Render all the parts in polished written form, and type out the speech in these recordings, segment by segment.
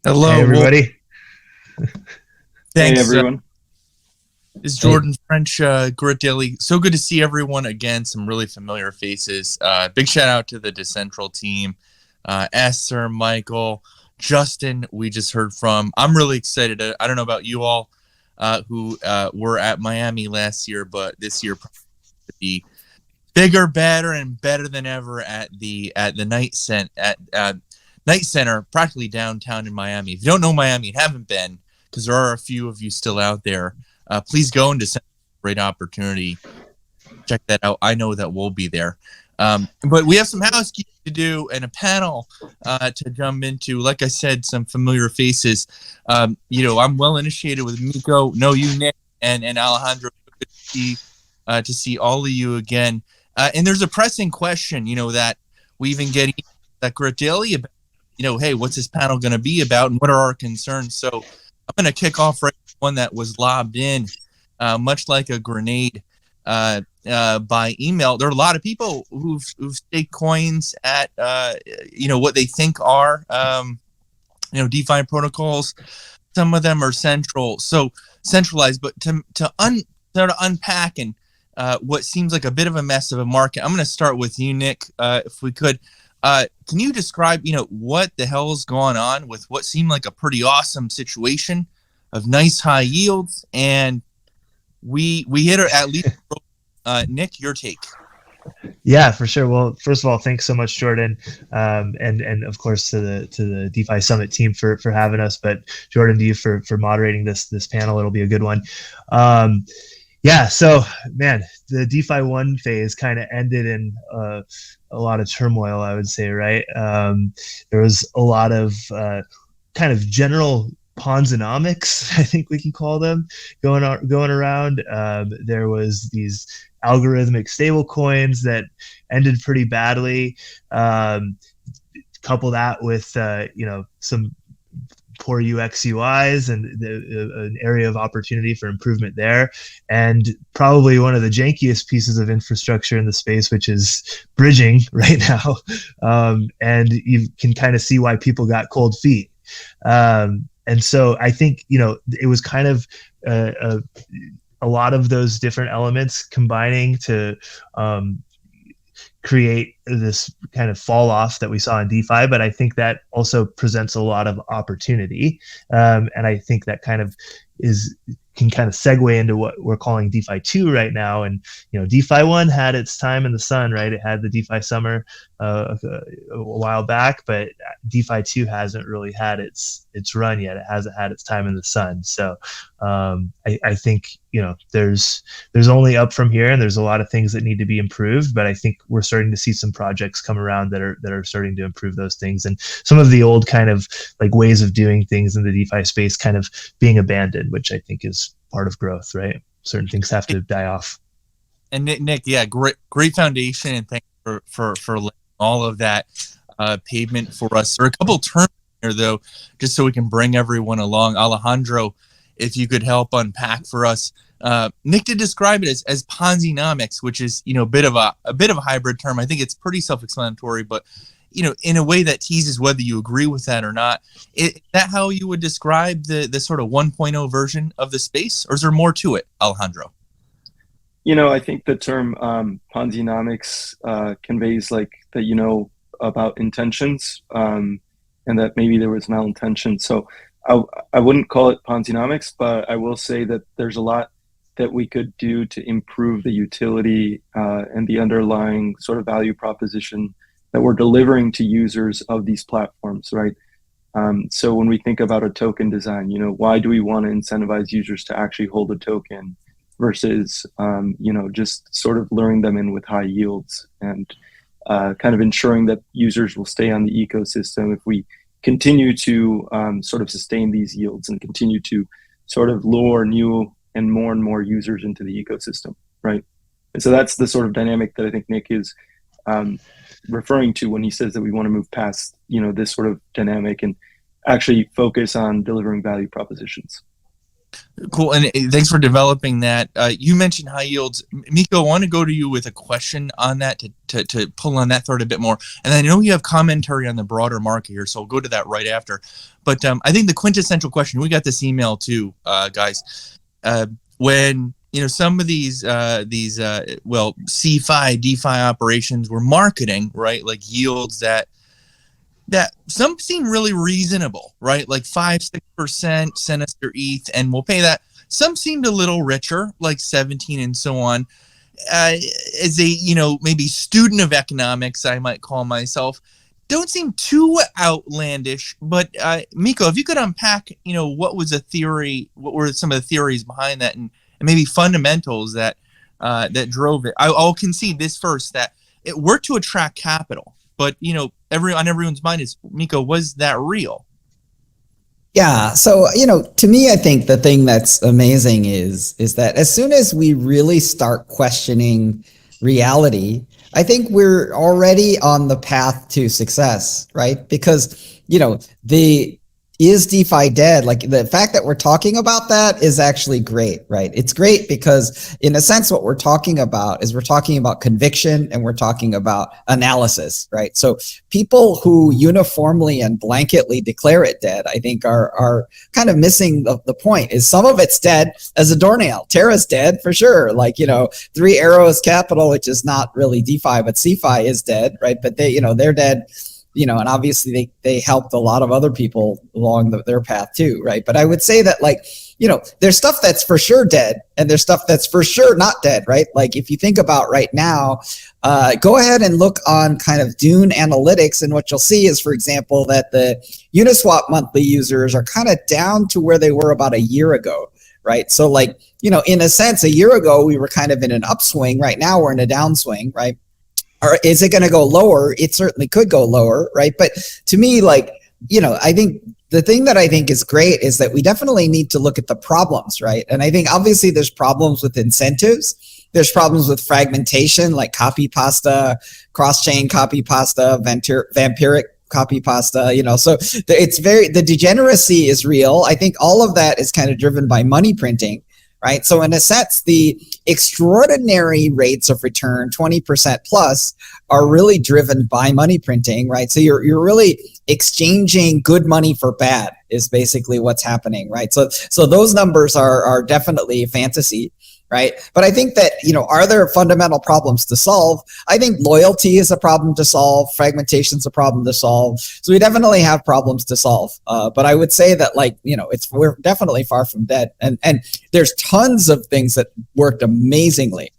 Hello, Hey, everybody. Thanks. Hey everyone. This is Jordan French, Grit Daily. So good to see everyone again. Some really familiar faces. Big shout out to the Dcentral team. Esther, Michael, Justin, we just heard from. I'm really excited. I don't know about you all who were at Miami last year, but this year to be bigger, better, and better than ever at the Night Center, practically downtown in Miami. If you don't know Miami and haven't been, because there are a few of you still out there, please go into a great opportunity. Check that out. I know that we'll be there. But we have some housekeeping to do and a panel to jump into. Like I said, some familiar faces. I'm well initiated with Miko. Know you, Nick, and Alejandro. Good to see all of you again. And there's a pressing question, that we've been getting that Grit Daily about. Hey, what's this panel going to be about, and what are our concerns? So I'm going to kick off right with one that was lobbed in, much like a grenade by email. There are a lot of people who've staked coins at what they think are DeFi protocols. Some of them are centralized, but to sort of unpack and what seems like a bit of a mess of a market. I'm going to start with you, Nick, if we could. Can you describe, what the hell is going on with what seemed like a pretty awesome situation of nice high yields, and we hit her at least. Nick, your take. Yeah, for sure. Well, first of all, thanks so much, Jordan, and of course to the DeFi Summit team for having us. But Jordan, to you for moderating this panel. It'll be a good one. Yeah, so man, the DeFi 1 phase kind of ended in a lot of turmoil, I would say, right? There was a lot of kind of general Ponzonomics, I think we can call them, going around. There was these algorithmic stable coins that ended pretty badly. Couple that with some poor UX UIs and an area of opportunity for improvement there, and probably one of the jankiest pieces of infrastructure in the space, which is bridging right now. And you can kind of see why people got cold feet. And so I think, it was kind of a lot of those different elements combining to create this kind of fall off that we saw in DeFi, but I think that also presents a lot of opportunity. And I think that kind of can kind of segue into what we're calling DeFi 2 right now. And, DeFi 1 had its time in the sun, right? It had the DeFi summer a while back, but DeFi 2 hasn't really had its run yet. It hasn't had its time in the sun. So I think, there's only up from here, and there's a lot of things that need to be improved, but I think we're starting to see some projects come around that are starting to improve those things. And some of the old kind of like ways of doing things in the DeFi space kind of being abandoned, which I think is part of growth, right? Certain things have to die off. And Nick, yeah, great foundation, and thanks for laying all of that pavement for us. There are a couple terms here, though, just so we can bring everyone along. Alejandro, if you could help unpack for us. Nick did describe it as Ponzinomics, which is a bit of a hybrid term. I think it's pretty self-explanatory, but in a way that teases whether you agree with that or not. Is that how you would describe the sort of 1.0 version of the space, or is there more to it, Alejandro? I think the term Ponzinomics conveys like that, about intentions, and that maybe there was malintention. So I wouldn't call it Ponzinomics, but I will say that there's a lot that we could do to improve the utility and the underlying sort of value proposition that we're delivering to users of these platforms, right? So when we think about a token design, why do we want to incentivize users to actually hold a token versus, just sort of luring them in with high yields and kind of ensuring that users will stay on the ecosystem if we continue to sort of sustain these yields and continue to sort of lure new and more users into the ecosystem, right? And so that's the sort of dynamic that I think Nick is referring to when he says that we want to move past, this sort of dynamic and actually focus on delivering value propositions. Cool, and thanks for developing that. You mentioned high yields. Miko, I want to go to you with a question on that to pull on that thread a bit more. And I know you have commentary on the broader market here, so I'll go to that right after. But I think the quintessential question, we got this email too, guys. When some of these CeFi, DeFi operations were marketing, right, like yields that some seem really reasonable, right? Like 5-6%, send us your ETH and we'll pay that. Some seemed a little richer, like 17 and so on. As a, maybe student of economics, I might call myself, don't seem too outlandish. But Miko, if you could unpack, what was a theory, what were some of the theories behind that, and maybe fundamentals that drove it. I'll concede this first, that it worked to attract capital. But, on everyone's mind is, Miko, was that real? Yeah. So, to me, I think the thing that's amazing is that as soon as we really start questioning reality, I think we're already on the path to success, right? Because, is DeFi dead? Like, the fact that we're talking about that is actually great, right? It's great because in a sense, what we're talking about is we're talking about conviction and we're talking about analysis, right? So people who uniformly and blanketly declare it dead, I think are kind of missing the point. Is some of it's dead as a doornail. Terra's dead for sure. Like, 3 Arrows Capital, which is not really DeFi, but CeFi is dead, right? But they're dead. And obviously they helped a lot of other people along their path too, right? But I would say that, like, there's stuff that's for sure dead and there's stuff that's for sure not dead, right? Like, if you think about right now, go ahead and look on kind of Dune Analytics, and what you'll see is, for example, that the Uniswap monthly users are kind of down to where they were about a year ago, right? So, like, in a sense, a year ago, we were kind of in an upswing. Right now, we're in a downswing, right? Or is it going to go lower? It certainly could go lower, right? But to me, like, I think the thing that I think is great is that we definitely need to look at the problems, right? And I think obviously there's problems with incentives. There's problems with fragmentation, like copy pasta, cross-chain copy pasta, vampiric copy pasta, so it's the degeneracy is real. I think all of that is kind of driven by money printing. Right. So in a sense, the extraordinary rates of return, 20% plus, are really driven by money printing. Right. So you're really exchanging good money for bad is basically what's happening. Right. So those numbers are definitely fantasy. Right. But I think that, are there fundamental problems to solve? I think loyalty is a problem to solve. Fragmentation is a problem to solve. So we definitely have problems to solve. But I would say that, like, we're definitely far from dead. And there's tons of things that worked amazingly.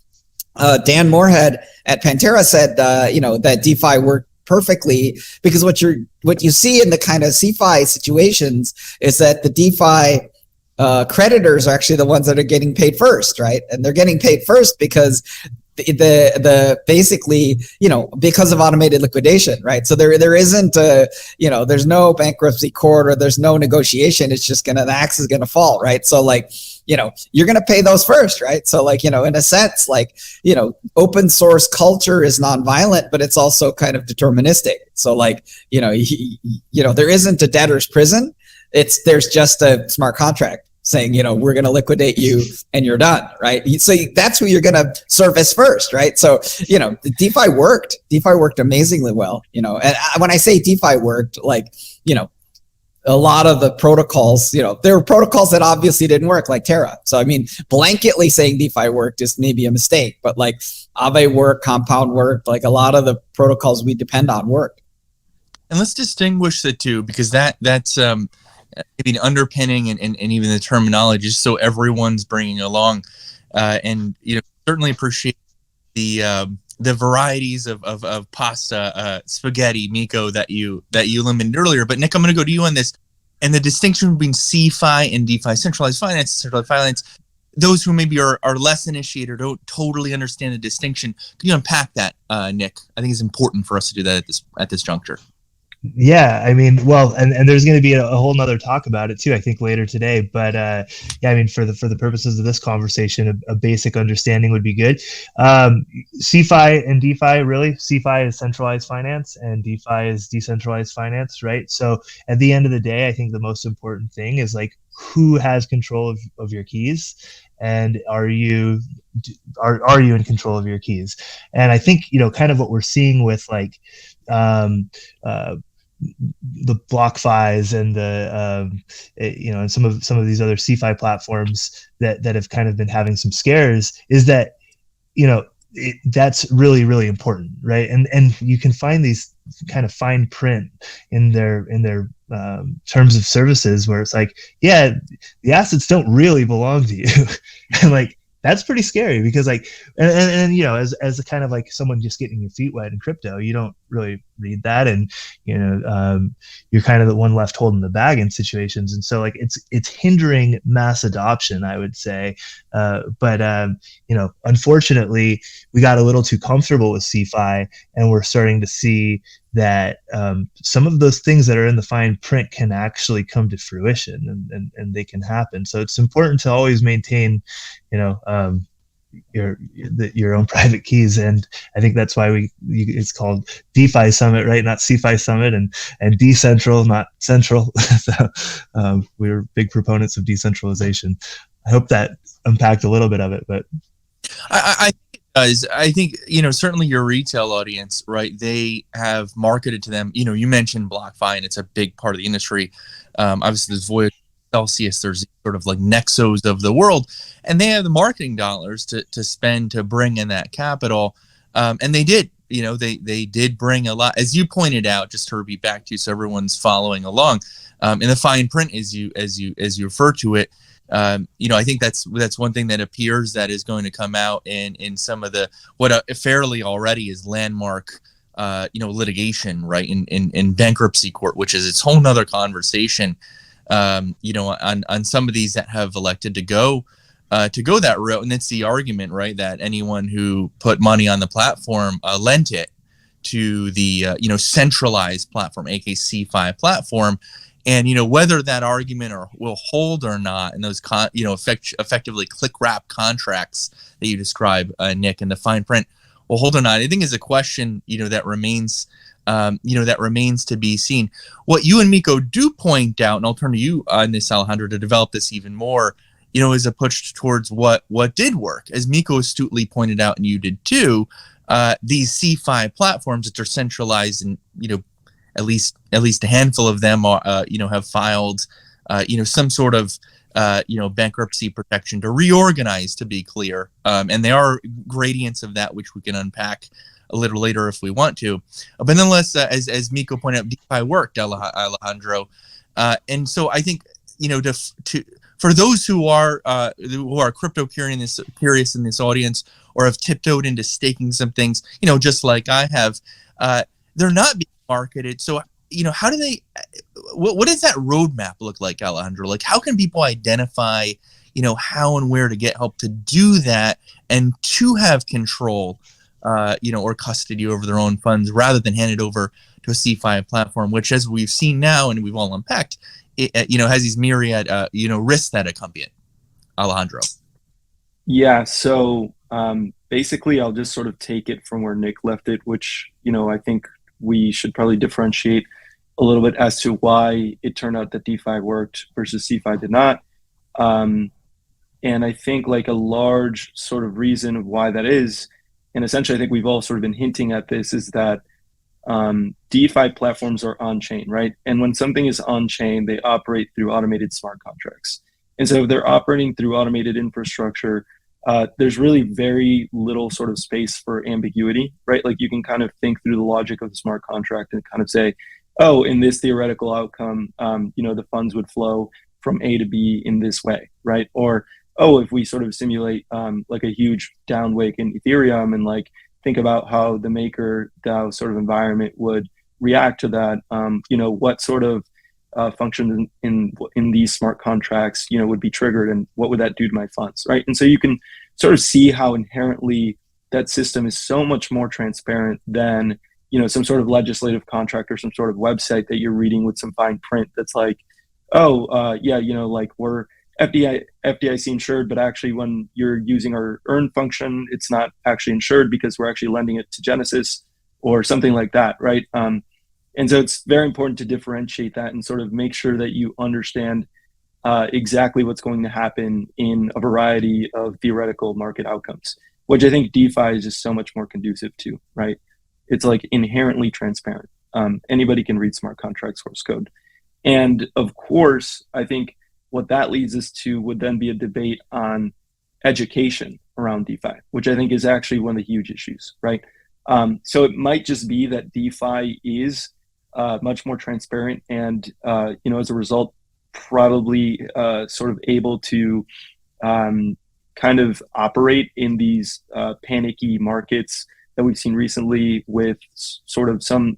Dan Moorhead at Pantera said, that DeFi worked perfectly because what you see in the kind of CeFi situations is that the DeFi creditors are actually the ones that are getting paid first, right? And they're getting paid first because the basically, because of automated liquidation, right? So there isn't there's no bankruptcy court or there's no negotiation. It's just the axe is gonna fall, right? So, like, you're gonna pay those first, right? So, like, in a sense, like, open source culture is nonviolent, but it's also kind of deterministic. So, like, there isn't a debtor's prison. There's just a smart contract saying, we're going to liquidate you and you're done, right? So that's who you're going to service first, right? So, the DeFi worked amazingly well, and when I say DeFi worked, like, a lot of the protocols, there were protocols that obviously didn't work, like Terra. So, I mean, blanketly saying DeFi worked is maybe a mistake, but like Aave worked, Compound worked, like a lot of the protocols we depend on worked. And let's distinguish the two, because that's maybe an underpinning and even the terminology, just so everyone's bringing along. And certainly appreciate the varieties of pasta, spaghetti, Miko, that you limited earlier. But Nick, I'm going to go to you on this, and the distinction between CeFi and DeFi, centralized finance, centralized finance. Those who maybe are less initiated or don't totally understand the distinction, can you unpack that, Nick? I think it's important for us to do that at this juncture. Yeah, I mean, well, and there's going to be a whole nother talk about it too, I think, later today. But yeah, I mean, for the purposes of this conversation, a basic understanding would be good. CeFi and DeFi, really, CeFi is centralized finance and DeFi is decentralized finance, right? So at the end of the day, I think the most important thing is, like, who has control of your keys, and are you in control of your keys? And I think, kind of what we're seeing with like the BlockFis and the and some of these other CeFi platforms that have kind of been having some scares is that that's really, really important, right? And you can find these kind of fine print in their terms of services where it's like, yeah, the assets don't really belong to you. And like, that's pretty scary because like, and as a kind of like someone just getting your feet wet in crypto, you don't really read that, and you're kind of the one left holding the bag in situations, and so like it's hindering mass adoption, I would say. But unfortunately, we got a little too comfortable with CeFi, and we're starting to see that some of those things that are in the fine print can actually come to fruition, and they can happen. So it's important to always maintain, your own private keys, and I think that's why it's called DeFi Summit, right? Not CeFi Summit, and Dcentral, not central. So we're big proponents of decentralization. I hope that unpacked a little bit of it, but I think it does. I think certainly your retail audience, right? They have marketed to them. You mentioned BlockFi, and it's a big part of the industry. Obviously, there's Voyager, Celsius, there's sort of like Nexos of the world, and they have the marketing dollars to spend to bring in that capital, and they did. They did bring a lot, as you pointed out. Just to repeat back to you, so everyone's following along. In the fine print, as you refer to it, I think that's one thing that appears that is going to come out in some of the what fairly already is landmark litigation, right, in bankruptcy court, which is its whole nother conversation. On some of these that have elected to go that route, and it's the argument, right, that anyone who put money on the platform lent it to the centralized platform, aka CeFi platform, and whether that argument will hold or not, and those effectively click wrap contracts that you describe, Nick, in the fine print will hold or not, I think is a question that remains. That remains to be seen. What you and Miko do point out, and I'll turn to you on this, Alejandro, to develop this even more, is a push towards what did work. As Miko astutely pointed out, and you did too, these CeFi platforms that are centralized, and at least a handful of them are have filed some sort of bankruptcy protection to reorganize, to be clear, and there are gradients of that which we can unpack a little later if we want to, but nonetheless, as Miko pointed out, DeFi worked, Alejandro, and so I think for those who are crypto curious in this audience, or have tiptoed into staking some things, just like I have, they're not being marketed. So how do they? What does that roadmap look like, Alejandro? Like, how can people identify, how and where to get help to do that, and to have control, or custody over their own funds, rather than hand it over to a CeFi platform, which, as we've seen now and we've all unpacked, it has these myriad risks that accompany it. Alejandro. Yeah. So basically, I'll just sort of take it from where Nick left it, which I think we should probably differentiate a little bit as to why it turned out that DeFi worked versus CeFi did not. And I think like a large sort of reason of why that is, and essentially I think we've all sort of been hinting at this, is that DeFi platforms are on-chain, right? And when something is on-chain, they operate through automated smart contracts. And so if they're operating through automated infrastructure, there's really very little sort of space for ambiguity, right? Like you can kind of think through the logic of the smart contract and kind of say, oh, in this theoretical outcome, the funds would flow from A to B in this way, right? Or, oh, if we sort of simulate like a huge downwake in Ethereum and like think about how the maker DAO sort of environment would react to that, what sort of functions in these smart contracts, would be triggered, and what would that do to my funds, right? And so you can sort of see how inherently that system is so much more transparent than, some sort of legislative contract or some sort of website that you're reading with some fine print that's like, oh, like we're FDIC insured, but actually when you're using our earn function, it's not actually insured because we're actually lending it to Genesis or something like that, right? And so it's very important to differentiate that and sort of make sure that you understand exactly what's going to happen in a variety of theoretical market outcomes, which I think DeFi is just so much more conducive to, right? It's like inherently transparent. Anybody can read smart contract source code. And of course, I think what that leads us to would then be a debate on education around DeFi, which I think is actually one of the huge issues, right? So it might just be that DeFi is much more transparent and, as a result, probably sort of able to kind of operate in these panicky markets that we've seen recently with sort of some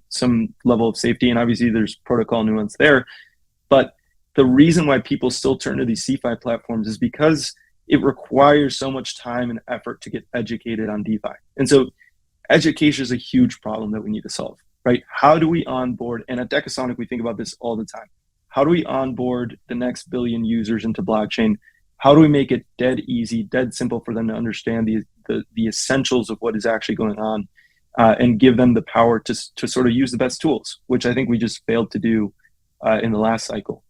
level of safety. And obviously there's protocol nuance there. But the reason why people still turn to these CeFi platforms is because it requires so much time and effort to get educated on DeFi. And so education is a huge problem that we need to solve, right? How do we onboard, and at Decasonic, we think about this all the time. How do we onboard the next billion users into blockchain? How do we make it dead easy, dead simple for them to understand the essentials of what is actually going on, and give them the power to sort of use the best tools, which I think we just failed to do in the last cycle.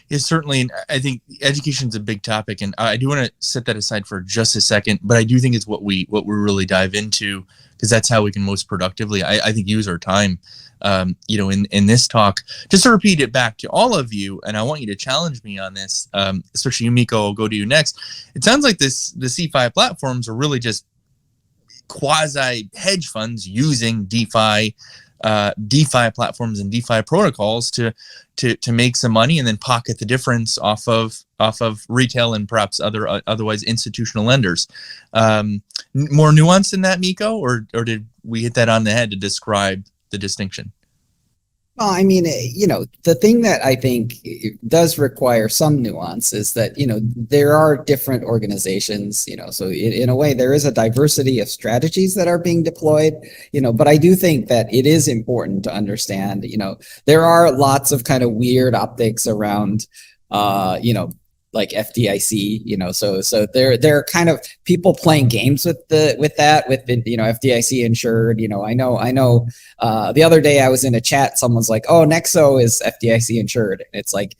Yeah, certainly. And I think education is a big topic, and I do want to set that aside for just a second, but I do think it's what we really dive into, because that's how we can most productively, I think, use our time, in this talk. Just to repeat it back to all of you, and I want you to challenge me on this, especially you, Miko. I'll go to you next. It sounds like the CeFi platforms are really just quasi hedge funds using DeFi platforms and DeFi protocols to make some money and then pocket the difference off of retail and perhaps otherwise institutional lenders. More nuance than that, Miko, or did we hit that on the head to describe the distinction? Well, I mean, the thing that I think does require some nuance is that, there are different organizations, so in a way there is a diversity of strategies that are being deployed, but I do think that it is important to understand, there are lots of kind of weird optics around, like FDIC, so there are kind of people playing games with FDIC insured. I know. The other day I was in a chat, someone's like, "Oh, Nexo is FDIC insured." And it's like,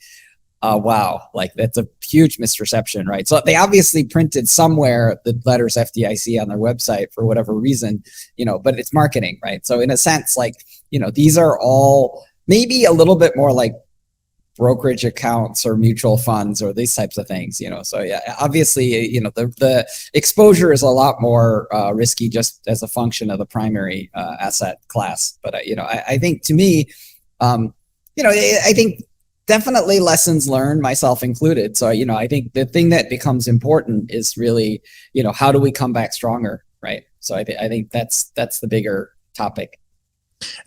wow, like that's a huge misperception, right? So they obviously printed somewhere the letters FDIC on their website for whatever reason, but it's marketing, right? So in a sense, like, these are all maybe a little bit more like brokerage accounts or mutual funds or these types of things, so yeah, obviously, the exposure is a lot more risky just as a function of the primary asset class. But I think, to me, I think definitely lessons learned, myself included. So I think the thing that becomes important is really, how do we come back stronger, right? So I think that's the bigger topic.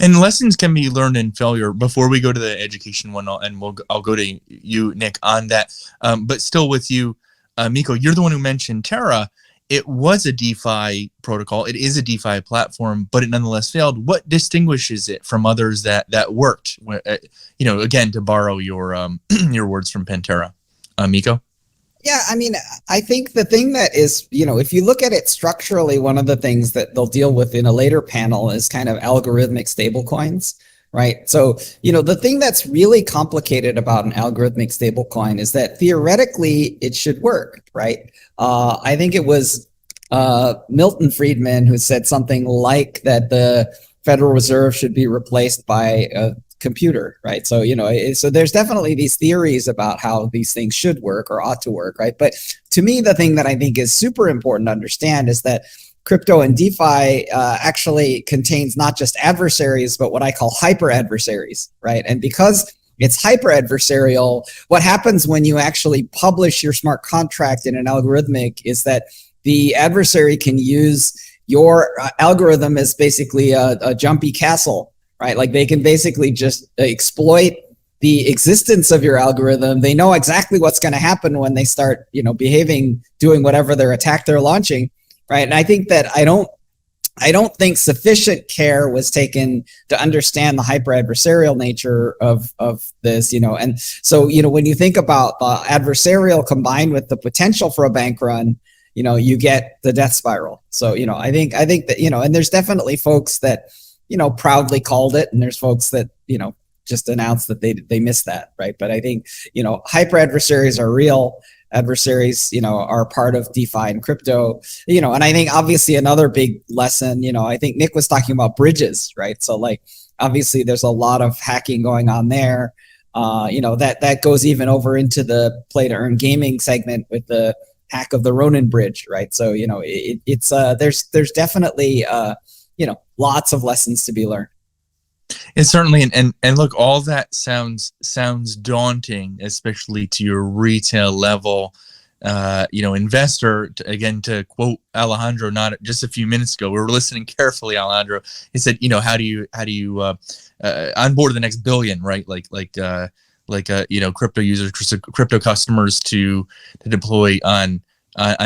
And lessons can be learned in failure. Before we go to the education one, I'll go to you, Nick, on that. But still with you, Miko, you're the one who mentioned Terra. It was a DeFi protocol. It is a DeFi platform, but it nonetheless failed. What distinguishes it from others that worked? Again, to borrow your your words from Pantera, Miko. Yeah, I mean, I think the thing that is, if you look at it structurally, one of the things that they'll deal with in a later panel is kind of algorithmic stablecoins, right? So, the thing that's really complicated about an algorithmic stablecoin is that theoretically it should work, right? I think it was Milton Friedman who said something like that the Federal Reserve should be replaced by a computer, right? So, so there's definitely these theories about how these things should work or ought to work, right? But to me, the thing that I think is super important to understand is that crypto and DeFi actually contains not just adversaries, but what I call hyper adversaries, right? And because it's hyper adversarial, what happens when you actually publish your smart contract in an algorithmic is that the adversary can use your algorithm as basically a jumpy castle, right? Like they can basically just exploit the existence of your algorithm. They know exactly what's going to happen when they start, behaving, doing whatever their attack they're launching, right? And I think that I don't think sufficient care was taken to understand the hyper adversarial nature of this, and so, when you think about the adversarial combined with the potential for a bank run, you get the death spiral. So, I think that, and there's definitely folks that, proudly called it. And there's folks that, just announced that they missed that, right? But I think, hyper adversaries are real. Adversaries, are part of DeFi and crypto, and I think obviously another big lesson, I think Nick was talking about bridges, right? So like, obviously there's a lot of hacking going on there. That goes even over into the play to earn gaming segment with the hack of the Ronin bridge, right? So, it's there's definitely, lots of lessons to be learned. And certainly, and look, all that sounds daunting, especially to your retail level, investor. To quote Alejandro, not just a few minutes ago, we were listening carefully. Alejandro, he said, how do you onboard the next billion, right? Crypto users, crypto customers to deploy on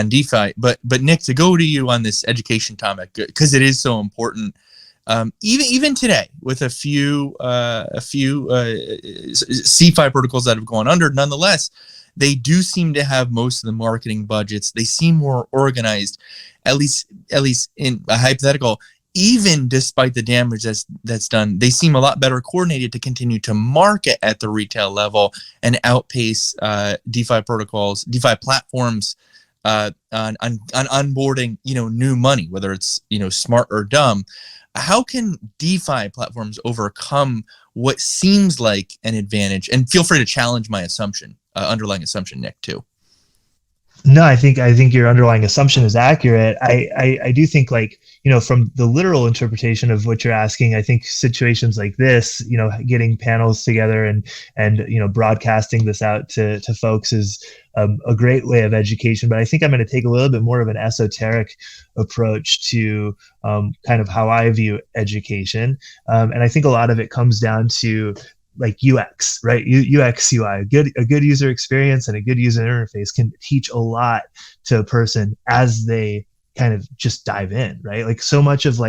DeFi. But Nick, to go to you on this education topic, because it is so important. Even today, with a few CeFi protocols that have gone under, nonetheless, they do seem to have most of the marketing budgets. They seem more organized, at least in a hypothetical. Even despite the damage that's done, they seem a lot better coordinated to continue to market at the retail level and outpace DeFi protocols, DeFi platforms on onboarding new money, whether it's smart or dumb. How can DeFi platforms overcome what seems like an advantage? And feel free to challenge my assumption, underlying assumption, Nick, too. No, I think your underlying assumption is accurate. I do think, from the literal interpretation of what you're asking, I think situations like this, getting panels together and broadcasting this out to folks is a great way of education. But I think I'm going to take a little bit more of an esoteric approach to kind of how I view education. And I think a lot of it comes down to like UX, right? UX, UI, a good user experience and a good user interface can teach a lot to a person as they kind of just dive in, right? Like so much of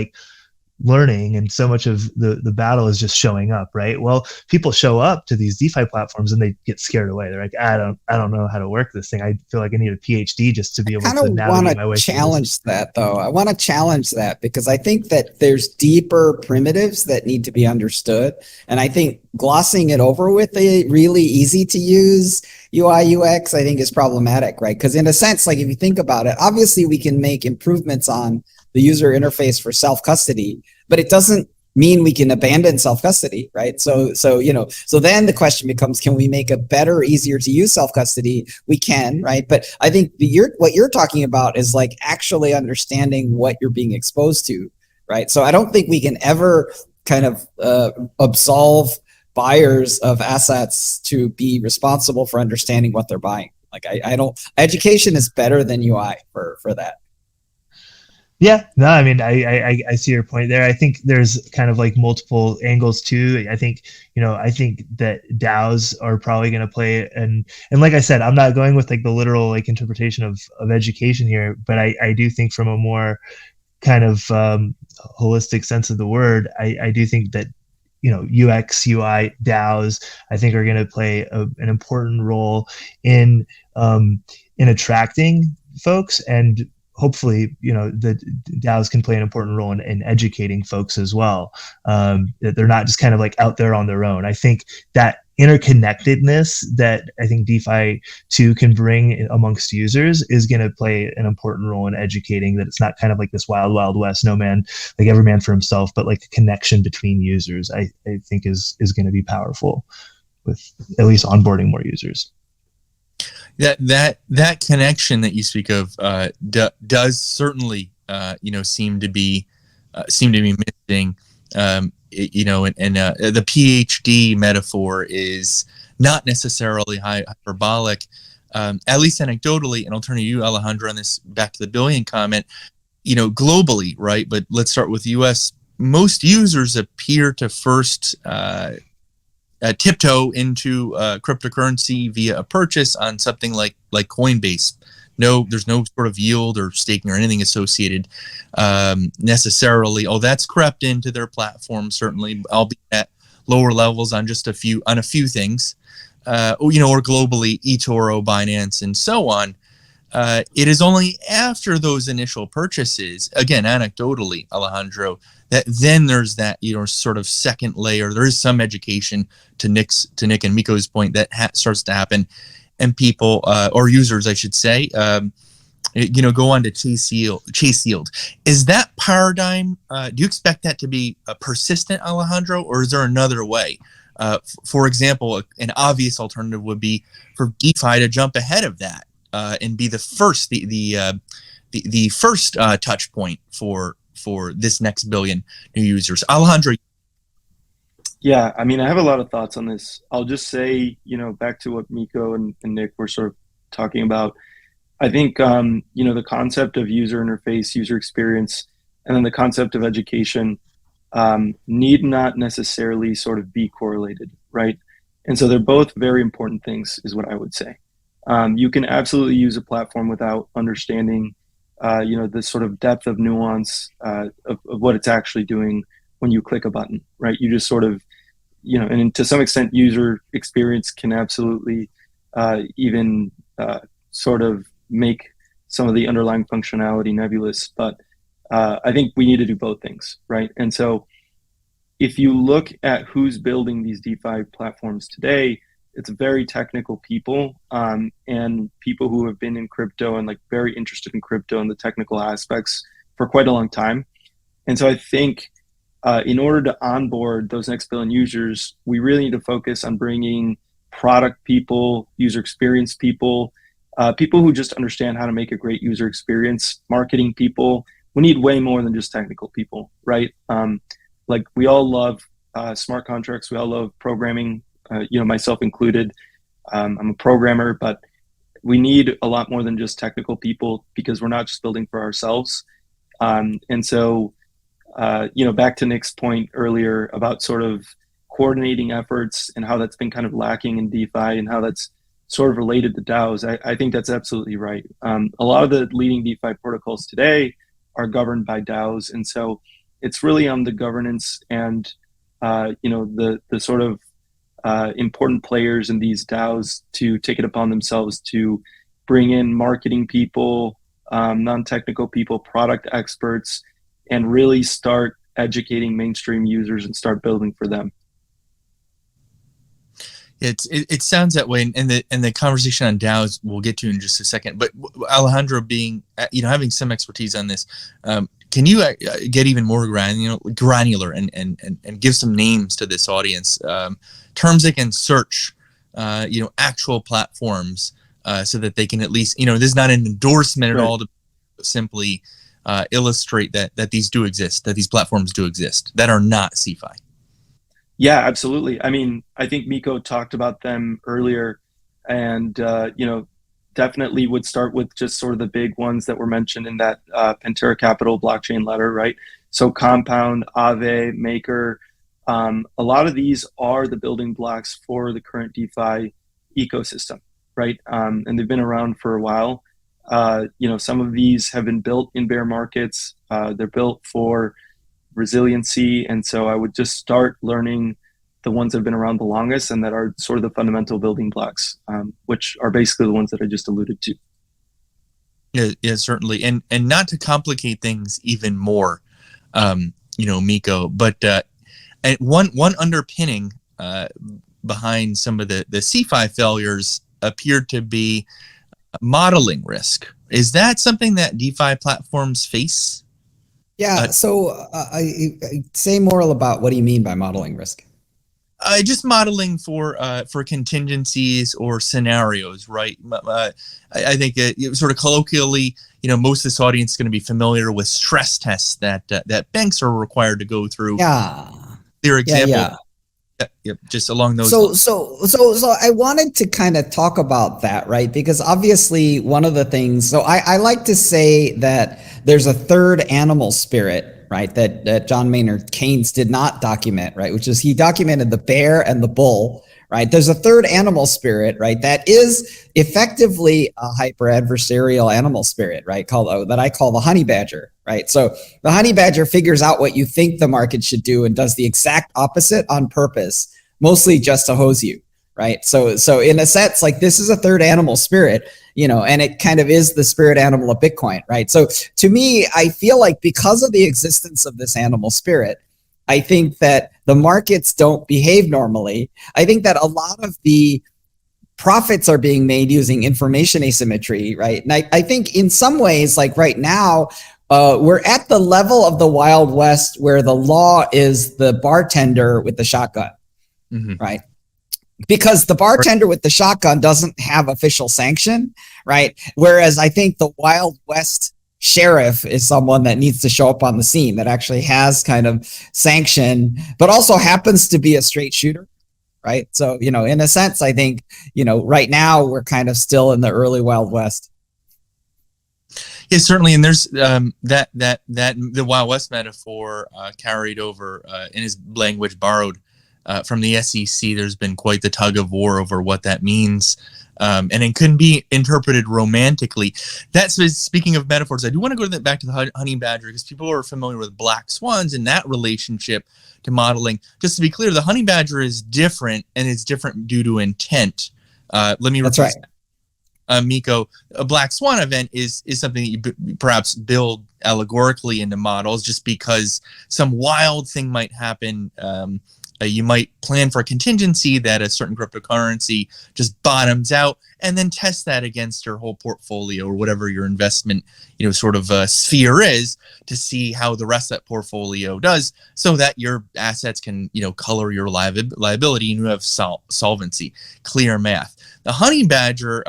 learning and so much of the battle is just showing up, right? Well, people show up to these DeFi platforms and they get scared away. They're like, I don't know how to work this thing. I feel like I need a PhD just to be able to navigate my way. Challenge that though. I want to challenge that because I think that there's deeper primitives that need to be understood. And I think glossing it over with a really easy to use UI UX, I think is problematic, right? Because in a sense, like if you think about it, obviously we can make improvements on the user interface for self-custody, but it doesn't mean we can abandon self-custody, right? So then the question becomes, can we make a better, easier to use self-custody? We can, right? But I think what you're talking about is like actually understanding what you're being exposed to, right? So I don't think we can ever kind of absolve buyers of assets to be responsible for understanding what they're buying. Like education is better than UI for that. Yeah, no, I mean, I see your point there. I think there's kind of like multiple angles too. I think that DAOs are probably going to play, and like I said, I'm not going with like the literal like interpretation of education here, but I do think from a more kind of holistic sense of the word, I do think that UX, UI, DAOs, I think are going to play an important role in attracting folks, and hopefully, the DAOs can play an important role in educating folks as well. That they're not just kind of like out there on their own. I think that interconnectedness that I think DeFi 2 can bring amongst users is going to play an important role in educating that it's not kind of like this wild, wild west, no man, like every man for himself, but like a connection between users, I think is going to be powerful with at least onboarding more users. That connection that you speak of does certainly seem to be missing. And the PhD metaphor is not necessarily hyperbolic, at least anecdotally. And I'll turn to you, Alejandro, on this. Back to the billion comment. Globally, right? But let's start with the U.S. Most users appear to first tiptoe into cryptocurrency via a purchase on something like Coinbase. There's no sort of yield or staking or anything associated necessarily. Oh, that's crept into their platform, certainly, albeit at lower levels on just a few things, or globally, eToro, Binance, and so on. it is only after those initial purchases, again, anecdotally, Alejandro, that then there's that, sort of second layer. There is some education to Nick and Miko's point that starts to happen, and people or users, I should say, go on to chase yield. Is that paradigm? Do you expect that to be persistent, Alejandro, or is there another way? For example, an obvious alternative would be for DeFi to jump ahead of that and be the first, the first touch point for this next billion new users. Alejandro. Yeah, I mean, I have a lot of thoughts on this. I'll just say, back to what Miko and Nick were sort of talking about. I think, the concept of user interface, user experience, and then the concept of education need not necessarily sort of be correlated, right? And so they're both very important things, is what I would say. You can absolutely use a platform without understanding, the sort of depth of nuance of what it's actually doing when you click a button, right? You just sort of, and to some extent, user experience can absolutely even sort of make some of the underlying functionality nebulous. But I think we need to do both things, right? And so if you look at who's building these DeFi platforms today, it's very technical people and people who have been in crypto and like very interested in crypto and the technical aspects for quite a long time. And so I think in order to onboard those next billion users, we really need to focus on bringing product people, user experience people, people who just understand how to make a great user experience, marketing people. We need way more than just technical people, right? Like we all love smart contracts. We all love programming, myself included. I'm a programmer, but we need a lot more than just technical people because we're not just building for ourselves. And so, back to Nick's point earlier about sort of coordinating efforts and how that's been kind of lacking in DeFi and how that's sort of related to DAOs. I think that's absolutely right. A lot of the leading DeFi protocols today are governed by DAOs. And so it's really on the governance and, the sort of important players in these DAOs to take it upon themselves to bring in marketing people, non-technical people, product experts, and really start educating mainstream users and start building for them. It sounds that way, and the conversation on DAOs we'll get to in just a second. But Alejandro, being having some expertise on this, can you get even more granular and give some names to this audience, terms they can search, actual platforms, so that they can at least, this is not an endorsement at all to simply illustrate that these do exist, that these platforms do exist that are not CeFi. Yeah, absolutely. I mean, I think Miko talked about them earlier, and definitely would start with just sort of the big ones that were mentioned in that Pantera Capital blockchain letter, right? So Compound, Aave, Maker, a lot of these are the building blocks for the current DeFi ecosystem, right? And they've been around for a while. Some of these have been built in bear markets. They're built for resiliency. And so I would just start learning the ones that have been around the longest and that are sort of the fundamental building blocks, which are basically the ones that I just alluded to. Yeah, certainly. And not to complicate things even more, Miko, but and one underpinning behind some of the CeFi failures appeared to be modeling risk. Is that something that DeFi platforms face? Yeah. So I say more about what do you mean by modeling risk? Just modeling for contingencies or scenarios, right? I think sort of colloquially, most of this audience is going to be familiar with stress tests that banks are required to go through. Yeah. Clear example. Yeah, just along those lines. So I wanted to kind of talk about that, right? Because obviously one of the things, so I like to say that there's a third animal spirit, right? That John Maynard Keynes did not document, right? Which is he documented the bear and the bull, right? There's a third animal spirit, right? That is effectively a hyper adversarial animal spirit, right? That I call the honey badger, right? So the honey badger figures out what you think the market should do and does the exact opposite on purpose, mostly just to hose you, right? So in a sense, like this is a third animal spirit, you know, and it kind of is the spirit animal of Bitcoin, right? So to me, I feel like because of the existence of this animal spirit, I think that the markets don't behave normally. I think that a lot of the profits are being made using information asymmetry, right? And I think in some ways, like right now, we're at the level of the Wild West where the law is the bartender with the shotgun, right? Because the bartender with the shotgun doesn't have official sanction, right? Whereas I think the Wild West sheriff is someone that needs to show up on the scene, that actually has kind of sanction, but also happens to be a straight shooter, right? So, you know, in a sense, I think, you know, right now we're kind of still in the early Wild West. Yeah, certainly, and there's that the Wild West metaphor carried over in his language borrowed from the SEC. There's been quite the tug of war over what that means, and it couldn't be interpreted romantically. That's speaking of metaphors. I do want to go back to the honey badger because people are familiar with black swans and that relationship to modeling. Just to be clear, the honey badger is different, and it's different due to intent. Let me. That's right. Miko, a black swan event is something that you perhaps build allegorically into models just because some wild thing might happen. You might plan for a contingency that a certain cryptocurrency just bottoms out and then test that against your whole portfolio or whatever your investment, you know, sort of sphere is to see how the rest of that portfolio does so that your assets can, you know, color your liability and you have solvency, clear math. The honey badger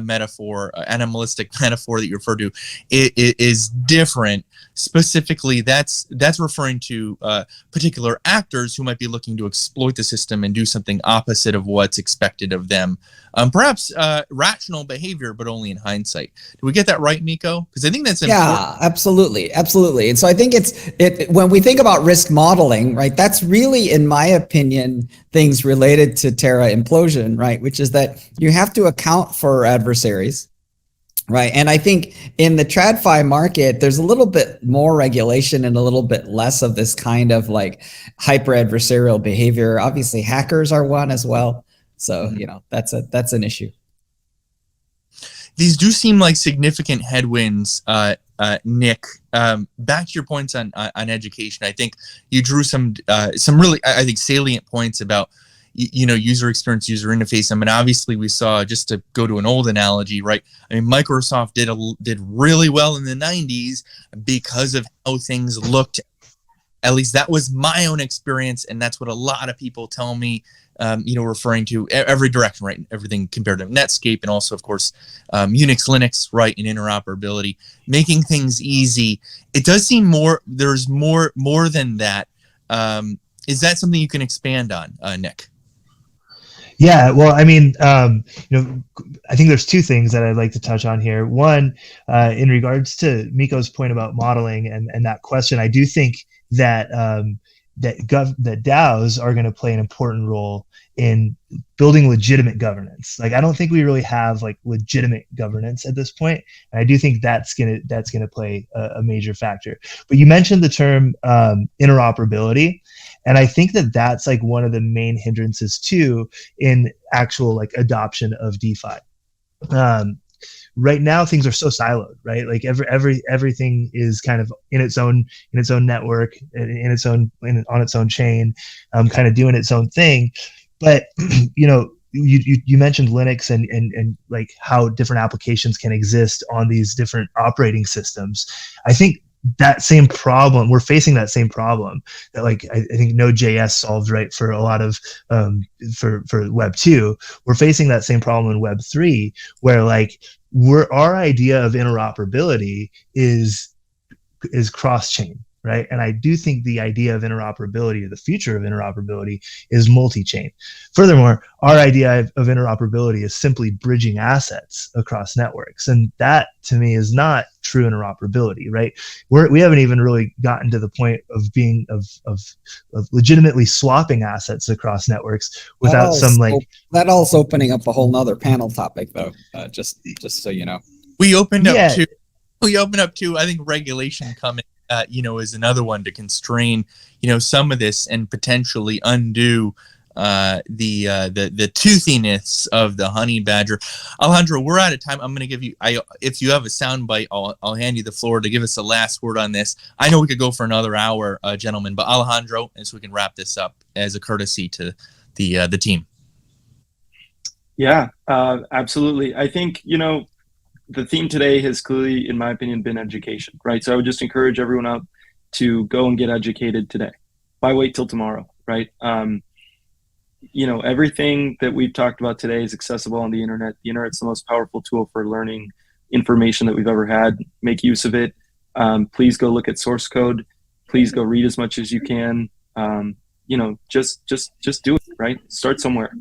metaphor, animalistic metaphor that you refer to, it is different. Specifically, that's referring to particular actors who might be looking to exploit the system and do something opposite of what's expected of them. Perhaps rational behavior, but only in hindsight. Do we get that right, Miko? Because I think that's important. Yeah, absolutely. And so I think when we think about risk modeling, right, that's really, in my opinion, things related to Terra implosion, right, which is that you have to account for adversaries. Right. And I think in the TradFi market, there's a little bit more regulation and a little bit less of this kind of like hyper adversarial behavior. Obviously, hackers are one as well. So, you know, that's an issue. These do seem like significant headwinds, Nick. Back to your points on education. I think you drew some really, I think, salient points about, you know, user experience, user interface. I mean, obviously we saw, just to go to an old analogy, right? I mean, Microsoft did really well in the 90s because of how things looked. At least that was my own experience. And that's what a lot of people tell me, you know, referring to every direction, right? Everything compared to Netscape and also, of course, Unix, Linux, right? And interoperability, making things easy. It does seem there's more than that. Is that something you can expand on, Nick? Yeah, well, I mean, you know, I think there's two things that I'd like to touch on here. One, in regards to Miko's point about modeling and that question, I do think that that DAOs are going to play an important role in building legitimate governance. Like, I don't think we really have like legitimate governance at this point, and I do think that's gonna play a major factor. But you mentioned the term interoperability, and I think that that's like one of the main hindrances too in actual like adoption of DeFi. Right now things are so siloed, right? Like everything is kind of in its own network, on its own chain, kind of doing its own thing. But you know, you mentioned Linux and like how different applications can exist on these different operating systems. I think that same problem, we're facing that same problem that like I think Node.js solved, right, for a lot of for Web 2. We're facing that same problem in Web 3, where like our idea of interoperability is cross-chain, right? And I do think the idea of interoperability, or the future of interoperability, is multi-chain. Furthermore, our idea of interoperability is simply bridging assets across networks, and that to me is not true interoperability, right? We haven't even really gotten to the point of being of legitimately swapping assets across networks without that also opening up a whole nother panel topic, though. Just so you know, we opened up to I think regulation coming. You know, is another one to constrain, you know, some of this and potentially undo the toothiness of the honey badger. Alejandro, we're out of time. I'm going to give you, if you have a sound bite, I'll hand you the floor to give us a last word on this. I know we could go for another hour, gentlemen, but Alejandro, and so we can wrap this up as a courtesy to the team. Yeah, absolutely. I think, the theme today has clearly, in my opinion, been education, right? So I would just encourage everyone out to go and get educated today. Why wait till tomorrow, right? Everything that we've talked about today is accessible on the internet. The internet's the most powerful tool for learning information that we've ever had. Make use of it. Please go look at source code. Please go read as much as you can. Just do it, right? Start somewhere.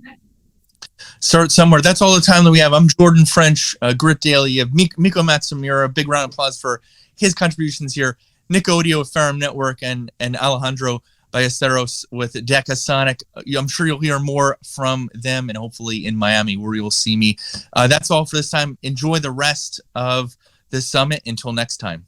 Start somewhere. That's all the time that we have. I'm Jordan French, Grit Daily. You have Miko Matsumura. Big round of applause for his contributions here. Nick Odio of Ferrum Network and Alejandro Ballesteros with Decasonic. I'm sure you'll hear more from them, and hopefully in Miami where you'll see me. That's all for this time. Enjoy the rest of the summit. Until next time.